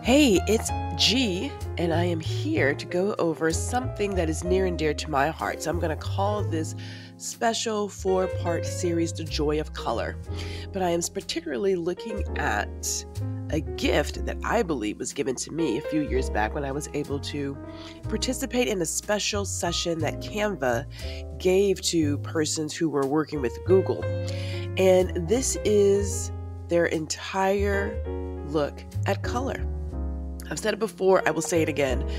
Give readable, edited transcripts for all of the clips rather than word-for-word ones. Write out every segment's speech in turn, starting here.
Hey, it's G, and I am here to go over something that is near and dear to my heart. So I'm going to call this special four-part series The Joy of Color. But I am particularly looking at a gift that I believe was given to me a few years back when I was able to participate in a special session that Canva gave to persons who were working with Google. And this is their entire look at color. I've said it before, I will say it again.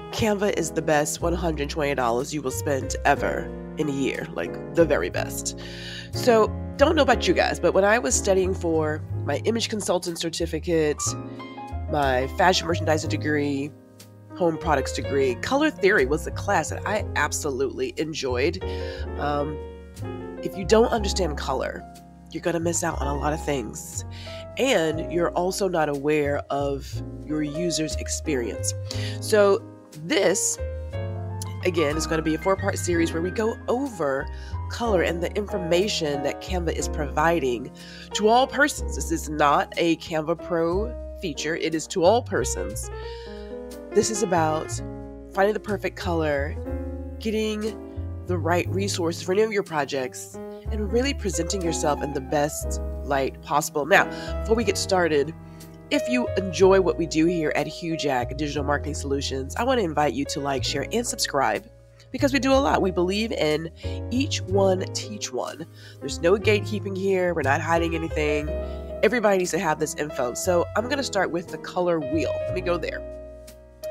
Canva is the best $120 you will spend ever in a year, like the very best. So, don't know about you guys, but when I was studying for my image consultant certificate, my fashion merchandising degree, home products degree, color theory was a class that I absolutely enjoyed. If you don't understand color, you're going to miss out on a lot of things. And you're also not aware of your user's experience. So this, again, is going to be a four-part series where we go over color and the information that Canva is providing to all persons. This is not a Canva Pro feature. It is to all persons. This is about finding the perfect color, getting the right resources for any of your projects, and really presenting yourself in the best light possible. Now, before we get started, if you enjoy what we do here at HouJack Digital Marketing Solutions, I want to invite you to like, share, and subscribe because we do a lot. We believe in each one, teach one. There's no gatekeeping here. We're not hiding anything. Everybody needs to have this info. So I'm going to start with the color wheel. Let me go there.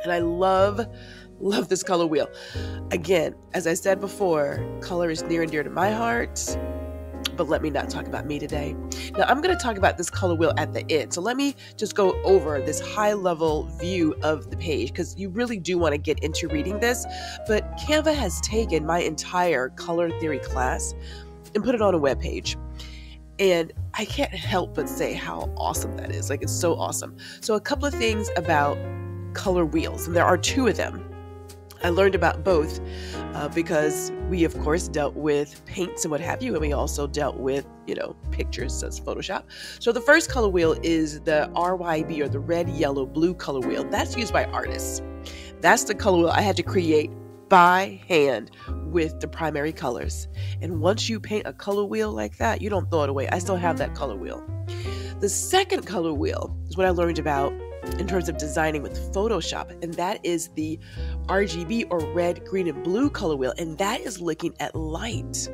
And I love this color wheel. Again, as I said before, color is near and dear to my heart, but let me not talk about me today. Now, I'm going to talk about this color wheel at the end. So let me just go over this high-level view of the page because you really do want to get into reading this. But Canva has taken my entire color theory class and put it on a web page. And I can't help but say how awesome that is. Like, it's so awesome. So a couple of things about color wheels, and there are two of them. I learned about both because we, of course, dealt with paints and what have you, and we also dealt with, pictures, such as Photoshop. So the first color wheel is the RYB, or the red, yellow, blue color wheel. That's used by artists. That's the color wheel I had to create by hand with the primary colors. And once you paint a color wheel like that, you don't throw it away. I still have that color wheel. The second color wheel is what I learned about in terms of designing with Photoshop, and that is the RGB, or red, green, and blue color wheel, and that is looking at light.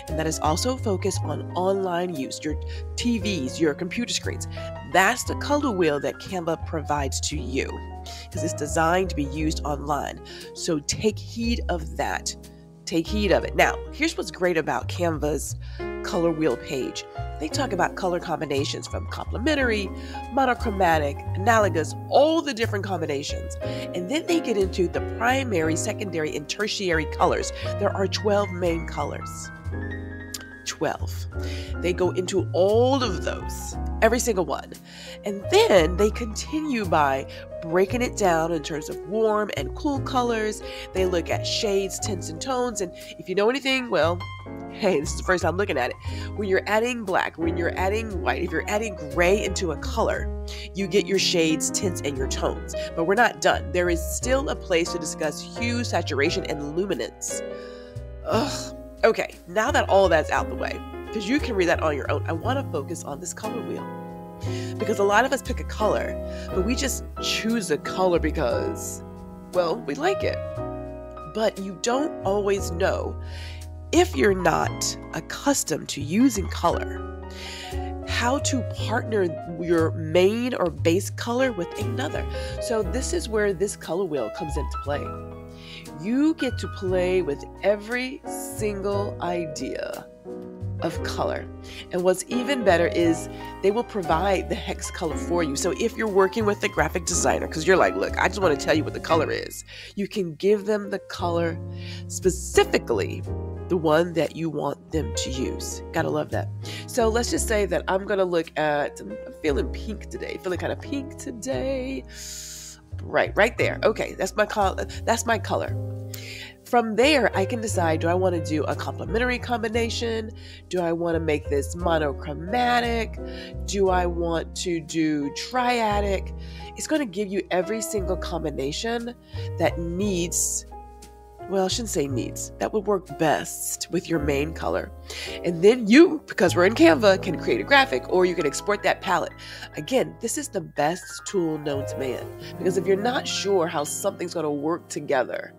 And that is also focused on online use, your TVs, your computer screens. That's the color wheel that Canva provides to you because it's designed to be used online. So take heed of that. Take heed of it. Now, here's what's great about Canva's color wheel page. They talk about color combinations from complementary, monochromatic, analogous, all the different combinations. And then they get into the primary, secondary, and tertiary colors. There are 12 main colors. 12. They go into all of those, every single one. And then they continue by breaking it down in terms of warm and cool colors. They look at shades, tints, and tones. And if you know anything, well, hey, this is the first time looking at it. When you're adding black, when you're adding white, if you're adding gray into a color, you get your shades, tints, and your tones. But we're not done. There is still a place to discuss hue, saturation, and luminance. Ugh. Okay, now that all of that's out the way, because you can read that on your own, I want to focus on this color wheel. Because a lot of us pick a color, but we just choose a color because, well, we like it. But you don't always know, if you're not accustomed to using color, how to partner your main or base color with another. So this is where this color wheel comes into play. You get to play with every single idea of color. And what's even better is they will provide the hex color for you. So if you're working with a graphic designer, because you're like, look, I just want to tell you what the color is, you can give them the color, specifically the one that you want them to use. Gotta love that. So let's just say that I'm gonna look at, I'm feeling pink today, feeling kind of pink today. Right there. Okay, that's my color. From there, I can decide, do I want to do a complementary combination? Do I want to make this monochromatic? Do I want to do triadic? It's going to give you every single combination that needs, well, I shouldn't say needs, that would work best with your main color. And then you, because we're in Canva, can create a graphic, or you can export that palette. Again, this is the best tool known to man, because if you're not sure how something's going to work together,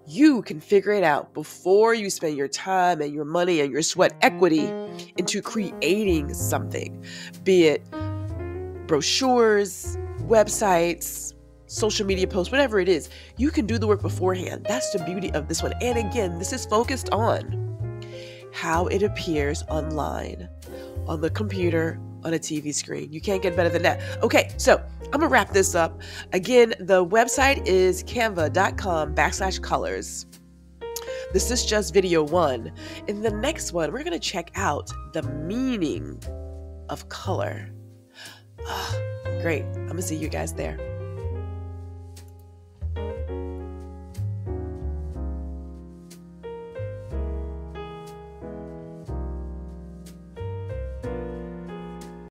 you can figure it out before you spend your time and your money and your sweat equity into creating something, be it brochures, websites, social media posts, whatever it is. You can do the work beforehand. That's the beauty of this one. And again, this is focused on how it appears online, on the computer, on a TV screen. You can't get better than that. Okay, so I'm gonna wrap this up. Again, the website is canva.com/colors. This is just video 1. In the next one, we're gonna check out the meaning of color. Great, I'm gonna see you guys there.